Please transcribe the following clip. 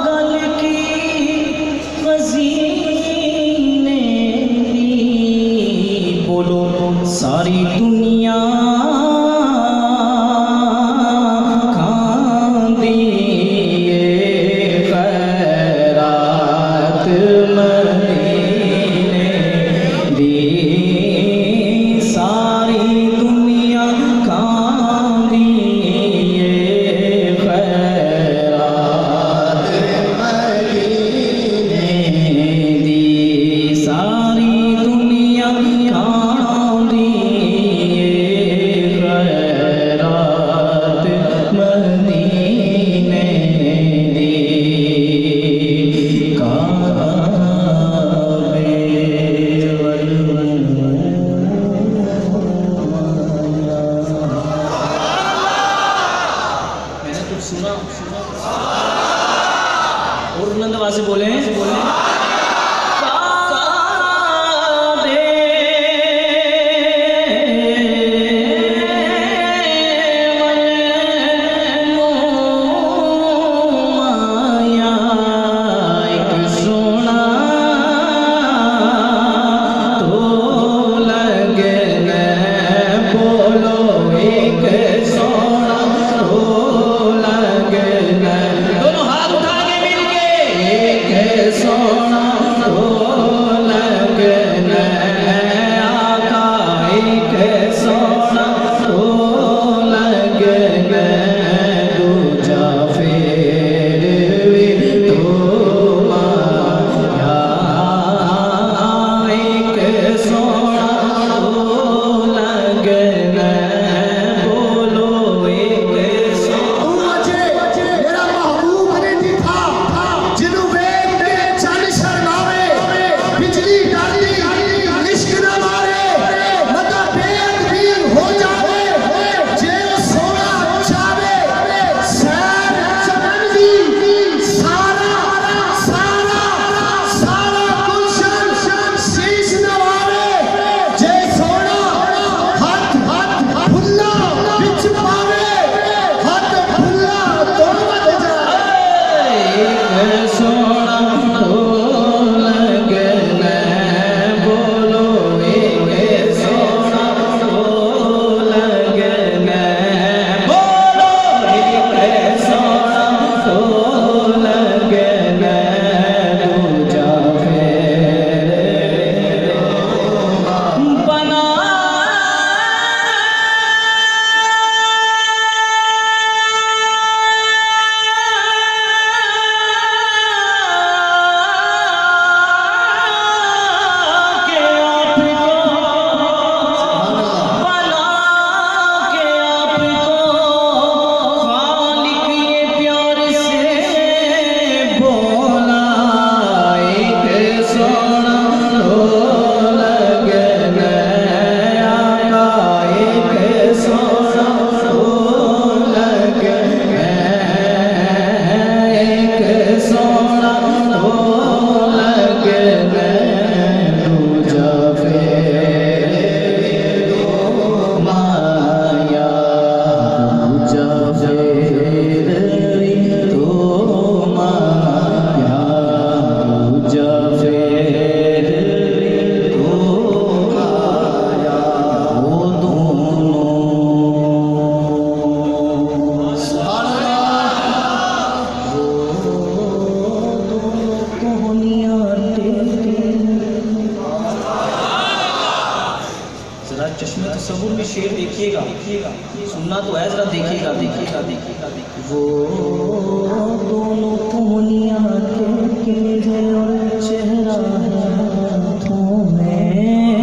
गल की वज़ीने दी, बोलो सारी दुनिया खांदी ये खैरात मदीने दी, सारी दुनिया खांदी ये खैरात मदीने दी, सारी दुनिया खांदी ये खैरात मदीने दी। काबे वल मैंने कुछ सुना और बुलंद आवाज़ से बोले सोना तो लगना आका, एक सोना तो लगना दूजा फेर भी तो माया, एक सोना तो लगना, बोलो एक सोना। मेरा महबूब ने दिखा जिन्हों बिजली डाली इश्क न मारे, मता बेअदबी हो जावे, जे सोना चावे सैर चमन दी, सारा सारा सारा गुलशन शीश नवावे, जे सोना हाथ फुल्ला बिच पावे, हाथ फुल्ला तो मत जाए, एक सोना तो लगना, बोलो एक सोना तो लगना, बोलो एक सोना तो लगना, दूजा फेर बना चश्मे तसव्वुर में शेर देखिएगा, सुनना तो है, जरा देखिएगा। वो दोनों कोहनियाँ के और चेहरा है हाथों में,